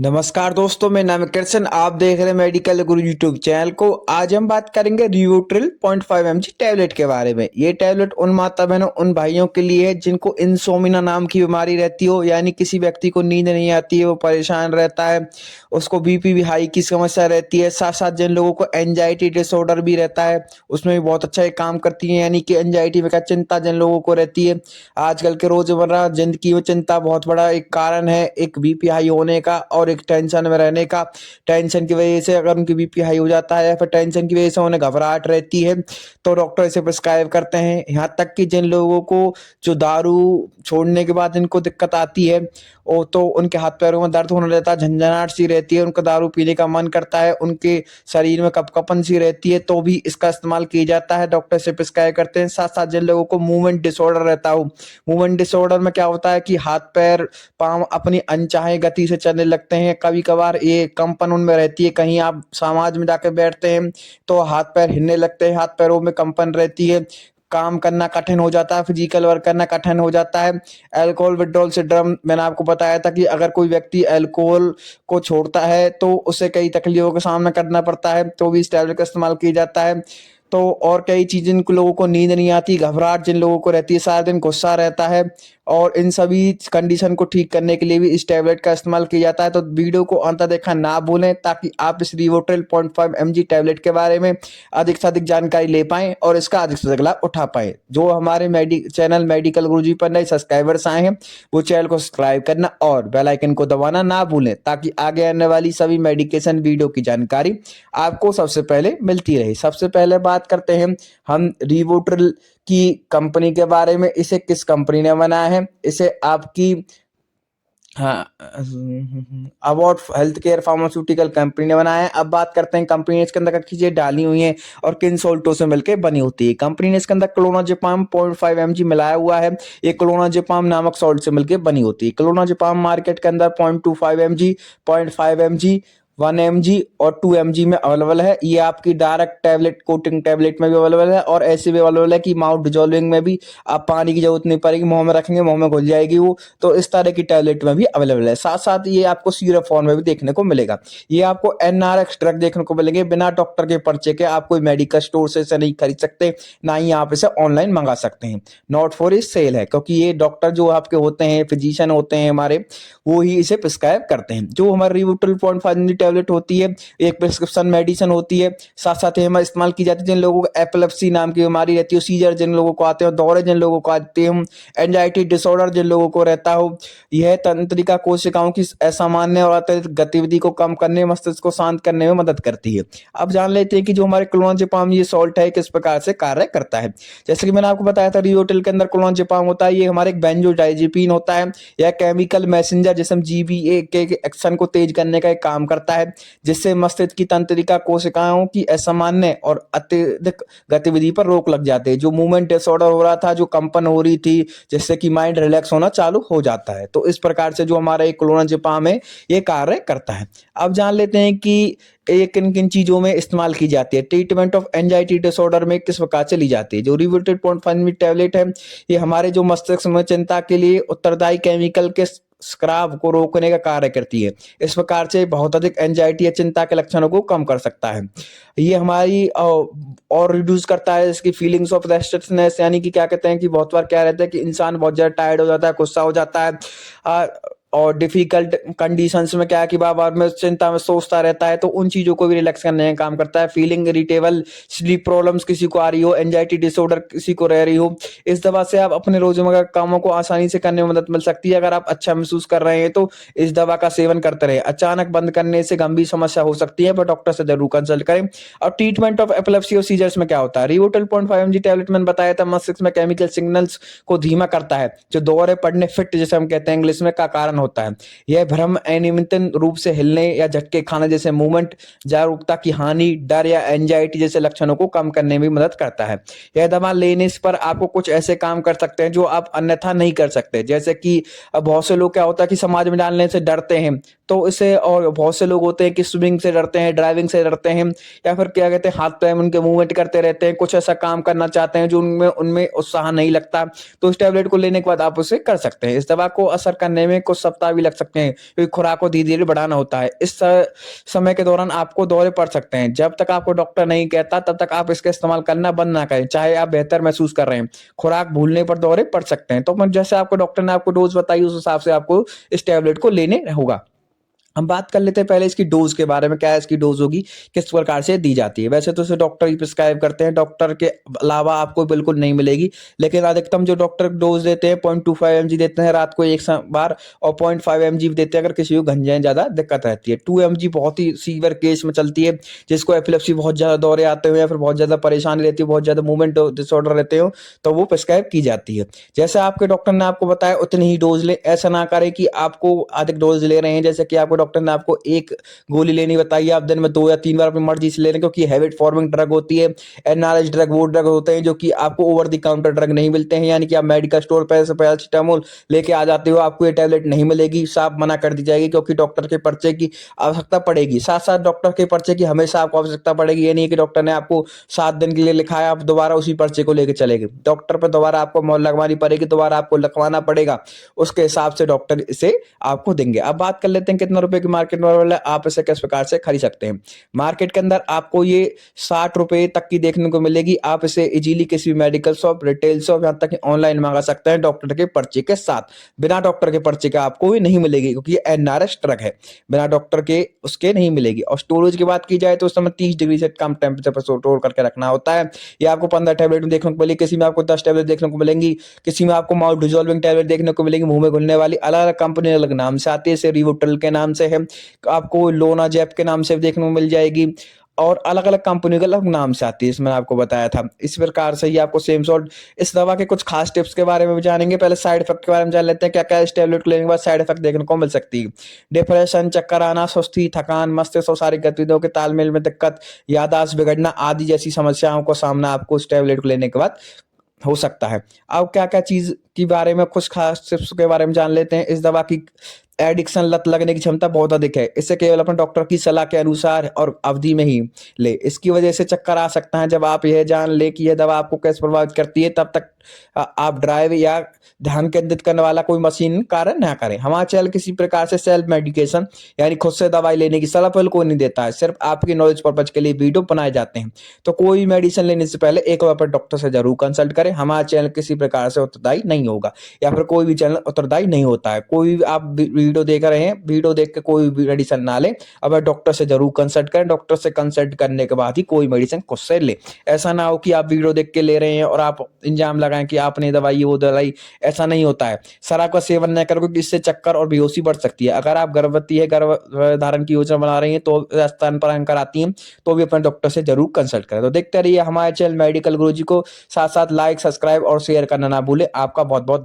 नमस्कार दोस्तों, मेरा नाम है कृष्ण। आप देख रहे हैं मेडिकल गुरु यूट्यूब चैनल को। आज हम बात करेंगे रिवोट्रिल 0.5 mg टैबलेट के बारे में। ये टैबलेट उन माता बहनों, उन भाइयों के लिए है जिनको इंसोमिना नाम की बीमारी रहती हो, यानी किसी व्यक्ति को नींद नहीं आती है, वो परेशान रहता है, उसको बीपी भी हाई की समस्या रहती है। साथ साथ जिन लोगों को एंजाइटी डिसऑर्डर भी रहता है, उसमें भी बहुत अच्छा ये काम करती है। यानी कि एंजाइटी में क्या, चिंता जिन लोगों को रहती है, आजकल के रोजमर्रा जिंदगी में चिंता बहुत बड़ा एक कारण है, एक बीपी हाई होने का और एक टेंशन में रहने का। टेंशन की वजह से अगर उनकी बीपी हाई हो जाता है या फिर टेंशन की वजह से उन्हें घबराहट रहती है, तो डॉक्टर इसे प्रिस्क्राइब करते हैं। यहाँ तक कि जिन लोगों को जो दारू छोड़ने के बाद इनको दिक्कत आती है, वो तो उनके हाथ पैरों में दर्द होने लगता है, झंझनाहट सी रहती है, उनका दारू पीने का मन करता है, उनके शरीर में कपकपन सी रहती है, तो भी इसका इस्तेमाल किया जाता है। डॉक्टर से प्रिस्क्राइब करते हैं। साथ साथ जिन लोगों को मूवमेंट डिसऑर्डर रहता हो, मूवमेंट डिसऑर्डर में क्या होता है कि हाथ पैर पाँव अपनी अनचाहे गति से चलने लगते हैं। कभी कभार ये कंपन उनमें रहती है, कहीं आप समाज में जाकर बैठते हैं तो हाथ पैर हिलने लगते हैं, हाथ पैरों में कंपन रहती है, काम करना कठिन हो जाता है, फिजिकल वर्क करना कठिन हो जाता है। अल्कोहल विड्रॉल सिंड्रोम, मैंने आपको बताया था कि अगर कोई व्यक्ति अल्कोहल को छोड़ता है तो उसे कई तकलीफों का सामना करना पड़ता है, तो भी इस टैबलेट का इस्तेमाल किया जाता है। तो और कई चीज़, जिन लोगों को नींद नहीं आती, घबराहट जिन लोगों को रहती है, सारा दिन गुस्सा रहता है, और इन सभी कंडीशन को ठीक करने के लिए भी इस टैबलेट का इस्तेमाल किया जाता है। तो वीडियो को अंत देखना ना भूलें, ताकि आप इस रिवोट्रिल 0.5 mg टैबलेट के बारे में अधिक से अधिक जानकारी ले पाएं और इसका अधिक से अधिक लाभ उठा पाएं। जो हमारे चैनल मेडिकल गुरुजी पर नए सब्सक्राइबर्स आए हैं, वो चैनल को सब्सक्राइब करना और बेल आइकन को दबाना ना भूलें, ताकि आगे आने वाली सभी मेडिकेशन वीडियो की जानकारी आपको सबसे पहले मिलती रहे। सबसे पहले बात करते हैं हम रिवोट्रिल की कंपनी के बारे में। इसे किस कंपनी ने बनाया है? इसे आपकी हाँ, award health care pharmaceutical company ने बनाया है। अब बात करते हैं कंपनी ने इसके अंदर क्या चीजें डाली हुई हैं और किन सोल्टों से मिलकर बनी होती है। कंपनी ने इसके अंदर क्लोनाजेपाम 0.5 mg मिलाया हुआ है। ये क्लोनाजेपाम नामक सॉल्ट से मिलकर बनी होती है। क्लोनाजेपाम मार्केट के अंदर 0.25 mg, 0.5 mg, 1 mg और 2 mg में अवेलेबल है। ये आपकी डायरेक्ट टैबलेट, कोटिंग टैबलेट में भी अवेलेबल है, और ऐसे भी अवेलेबल है कि माउथ डिजोल्विंग में भी आप पानी की जरूरत नहीं पड़ेगी, मुंह में रखेंगे मुंह में घुल जाएगी वो। तो इस तरह की टैबलेट में भी अवेलेबल है। साथ साथ ये आपको सीरप फॉर्म में भी देखने को मिलेगा। ये आपको एनआरएक्स ड्रग देखने को मिलेंगे, बिना डॉक्टर के पर्चे के। आप कोई मेडिकल स्टोर से इसे नहीं खरीद सकते, ना ही आप इसे ऑनलाइन मंगा सकते हैं। नॉट फॉर इस सेल है, क्योंकि ये डॉक्टर जो आपके होते हैं, फिजिशियन होते हैं हमारे, वो ही इसे प्रिस्क्राइब करते हैं। जो हमारी रिवोट्रिल 0.5 टैबलेट होती है, एक प्रिस्क्रिप्शन मेडिसिन होती है। साथ साथ ये हमारे इस्तेमाल की जाती है जिन लोगों को एपिलेप्सी नाम की बीमारी रहती है, सीजर जिन लोगों को आते हैं, दौरे जिन लोगों को आते हैं, एंजाइटी डिसऑर्डर जिन लोगों को रहता हो। यह तंत्रिका कोशिकाओं की असामान्य और अत्यधिक गतिविधि को कम करने, मस्तिष्क को शांत करने में मदद करती है। अब जान लेते हैं कि जो हमारे क्लोनाजेपाम ये सॉल्ट है किस प्रकार से कार्य करता है। जैसे कि मैंने आपको बताया था, रिवोट्रिल के अंदर क्लोनाजेपाम होता है, ये हमारे एक बेंजोडाइजेपिन होता है। यह केमिकल मैसेंजर जिसम जीबीए के एक्शन को तेज करने का एक काम करता है, जिससे मस्तिष्क की तंत्रिका कोशिकाओं की असामान्य और अत्यधिक गतिविधि पर रोक लग जाती है। जो मूवमेंट डिसऑर्डर हो रहा था, जो कंपन हो रही थी, जिससे कि माइंड रिलैक्स होना चालू हो जाता है। तो इस प्रकार से जो हमारा एक क्लोनाजेपाम है, ये कार्य करता है। अब जान लेते हैं कि ये किन किन चीजों में इस्तेमाल की जाती है। ट्रीटमेंट ऑफ एंजाइटी डिसऑर्डर में किस प्रकार से ली जाती है। जो रिवोट्रिल 0.5 टैबलेट है, ये हमारे जो मस्तिष्क में चिंता के लिए उत्तरदायी केमिकल के स्राव को रोकने का कार्य करती है। इस प्रकार से बहुत अधिक एंजाइटी या चिंता के लक्षणों को कम कर सकता है। ये हमारी और रिड्यूस करता है इसकी फीलिंग्स ऑफ रेस्टलेसनेस, यानी कि क्या कहते हैं कि बहुत बार क्या रहता है कि इंसान बहुत ज्यादा टायर्ड हो जाता है, गुस्सा हो जाता है, और डिफिकल्ट कंडीशंस में क्या है कि बार बार में चिंता में सोचता रहता है, तो उन चीजों को भी रिलैक्स करने का काम करता है। फीलिंग इरिटेबल, स्लीप प्रॉब्लम्स किसी को आ रही हो, एंजाइटी डिसऑर्डर किसी को रह रही हो, इस दवा से आप अपने रोजमर्रा कामों को आसानी से करने में मदद मिल सकती है। अगर आप अच्छा महसूस कर रहे हैं तो इस दवा का सेवन करते रहे। अचानक बंद करने से गंभीर समस्या हो सकती है, पर डॉक्टर से जरूर कंसल्ट करें। और ट्रीटमेंट ऑफ एपिलेप्सी और सीजर्स में क्या होता है। रिवोट्रिल 0.5 mg टैबलेट मैंने बताया था, मस्तिष्क में केमिकल सिग्नल्स को धीमा करता है, जो दौरे पड़ने, फिट जिसे हम कहते हैं इंग्लिश में, का कारण होता है। यह भ्रम, अनियमित रूप से हिलने या झटके खाने जैसे मूवमेंट, जागरूकता की हानि, डर या एंजाइटी जैसे लक्षणों को कम करने में मदद करता है। यह दवा लेने पर आपको कुछ ऐसे काम कर सकते हैं जो आप अन्यथा नहीं कर सकते। जैसे कि बहुत से लोग क्या होता है कि समाज में डालने से डरते हैं, तो इसे, और बहुत से लोग होते हैं कि स्विमिंग से डरते हैं, ड्राइविंग से डरते हैं, या फिर क्या कहते हैं हाथ पैर उनके मूवमेंट करते रहते हैं, कुछ ऐसा काम करना चाहते हैं जो उनमें उनमें उत्साह नहीं लगता। तो इस टैबलेट को लेने के बाद आप उसे कर सकते हैं। इस दवा को असर करने में कुछ सप्ताह भी लग सकते हैं, क्योंकि खुराक को धीरे-धीरे बढ़ाना होता है। इस समय के दौरान आपको दौरे पड़ सकते हैं। जब तक आपको डॉक्टर नहीं कहता तब तक आप इसका इस्तेमाल करना बंद ना करें, चाहे आप बेहतर महसूस कर रहे हैं। खुराक भूलने पर दौरे पड़ सकते हैं। तो जैसे आपको डॉक्टर ने आपको डोज़ बताई उस हिसाब से आपको इस टैबलेट को लेने होगा। हम बात कर लेते हैं पहले इसकी डोज़ के बारे में, क्या इसकी डोज़ होगी, किस प्रकार से दी जाती है। वैसे तो इसे डॉक्टर ही प्रिस्क्राइब करते हैं, डॉक्टर के अलावा आपको बिल्कुल नहीं मिलेगी, लेकिन अधिकतम जो डॉक्टर डोज़ देते हैं 0.25 एमजी देते हैं रात को एक बार, और 0.5 एमजी भी देते हैं अगर किसी को गंजाएँ ज़्यादा दिक्कत रहती है। 2 एमजी बहुत ही सीवियर केस में चलती है, जिसको एपिलेप्सी बहुत ज़्यादा दौरे आते हुए या फिर बहुत ज़्यादा परेशानी रहती है, बहुत ज़्यादा मूवमेंट डिसऑर्डर रहते हो, तो वो प्रिस्क्राइब की जाती है। जैसे आपके डॉक्टर ने आपको बताया उतनी ही डोज़ लें, ऐसा ना करें कि आपको अधिक डोज़ ले रहे हैं, जैसे कि आपको डॉक्टर ने आपको एक गोली लेनी बताई है, आप दिन में 2 या 3 बार अपनी मर्जी से ले रहे हैं, क्योंकि हैबिट फॉर्मिंग ड्रग होती है। एनआरएच ड्रग वो ड्रग होते हैं जो कि आपको ओवर द काउंटर ड्रग नहीं मिलते हैं, यानी कि आप मेडिकल स्टोर पे से पैरासिटामोल लेके आ जाते हो, आपको ये टैबलेट नहीं मिलेगी, साफ मना कर दी जाएगी, क्योंकि डॉक्टर के पर्चे की आवश्यकता पड़ेगी। साथ-साथ डॉक्टर के पर्चे की हमेशा आपको आवश्यकता पड़ेगी, ये नहीं है कि डॉक्टर ने आपको 7 दिन के लिए लिखा है, आप दोबारा उसी पर्चे को लेके चले गए। डॉक्टर पे दोबारा आपको मोहर लगवानी पड़ेगी, दोबारा आपको लिखवाना पड़ेगा, उसके हिसाब से डॉक्टर इसे आपको देंगे। अब बात कर लेते हैं कितने रुपए की मार्केट में अवेलेबल है, आप इसे किस प्रकार से खरीद सकते हैं। मार्केट के अंदर आपको ये 60 रुपए तक की देखने को मिलेगी। आप इसे इजीली किसी भी मेडिकल शॉप, रिटेल शॉप, यहाँ तक कि ऑनलाइन मंगा सकते हैं डॉक्टर के पर्चे के साथ। बिना डॉक्टर के पर्चे के आपको ये नहीं मिलेगी, क्योंकि ये एनआरएस ड्रग है, बिना डॉक्टर के उसके नहीं मिलेगी। और स्टोरेज की बात की जाए तो उस समय 30 डिग्री से कम टेम्परेचर पर स्टोर करके रखना होता है। ये आपको 15 टैबलेट में देखने को मिलेगी, किसी में आपको 10 टैबलेट देखने को मिलेंगी, किसी में आपको माउथ डिसॉल्विंग टैबलेट देखने को मिलेंगी, मुंह में घुलने वाली। अलग-अलग कंपनी अलग नाम से आती है, जैसे रिवोट्रिल के नाम से है, आपको लोनाजेप के नाम से देखने को मिल जाएगी, और अलग-अलग कंपनी के अलग नाम से आती है, इसमें आपको बताया था। इस प्रकार से ही आपको सेम सॉल्ट इस दवा के कुछ खास टिप्स के बारे में भी जानेंगे। पहले साइड इफेक्ट के बारे में जान लेते हैं, क्या-क्या इस टैबलेट को लेने के बाद साइड इफेक्ट देखने को मिल सकती है। डिप्रेशन, चक्कर आना, सुस्ती, थकान, मस्तिष्क और शारीरिक गतिविधियों के तालमेल में दिक्कत, याददाश्त बिगड़ना आदि जैसी समस्याओं का सामना आपको इस टैबलेट को लेने के बाद हो सकता है। अब क्या-क्या चीज़ के बारे में कुछ खास टिप्स के बारे में जान लेते हैं। इस दवा की एडिक्शन लत लगने की क्षमता बहुत अधिक है। इसे केवल अपने डॉक्टर की सलाह के अनुसार और अवधि में ही लें। इसकी वजह से चक्कर आ सकता है। जब आप यह जान लें कि यह दवा आपको कैसे प्रभावित करती है, तब तक आप ड्राइव या ध्यान केंद्रित करने वाला कोई मशीन कार्य ना करें। हमारा चैनल किसी प्रकार से सेल्फ मेडिकेशन यानी खुद से दवाई लेने की सलाह बिल्कुल नहीं देता है। सिर्फ आपकी नॉलेज पर्पज के लिए वीडियो बनाए जाते हैं। तो कोई मेडिसिन लेने से पहले एक बार अपने डॉक्टर से जरूर कंसल्ट करें। हमारा चैनल किसी प्रकार से उत्तरदायी नहीं होगा, या फिर कोई भी चैनल उत्तरदायी नहीं होता है। कोई भी आप वीडियो देख रहे हैं, वीडियो देख के कोई भी मेडिसिन ना लें। अब डॉक्टर से जरूर कंसल्ट करें। डॉक्टर से कंसल्ट करने के बाद ही कोई मेडिसिन खुद से लें। ऐसा ना हो कि आप वीडियो देख के ले रहे हैं और आप इंजाम लगाएं कि आपने दवाई वो दवाई, ऐसा नहीं होता है। शराब का सेवन न करो, क्योंकि इससे चक्कर और बेहोशी बढ़ सकती है। अगर आप गर्भवती है, गर्भ धारण की योजना बना रही हैं, तो स्तन पर आती हैं, तो भी अपने डॉक्टर से जरूर कंसल्ट करें। तो देखते रहिए हमारे चैनल मेडिकल गुरुजी को, साथ साथ लाइक, सब्सक्राइब और शेयर करना ना भूलें। आपका बहुत बहुत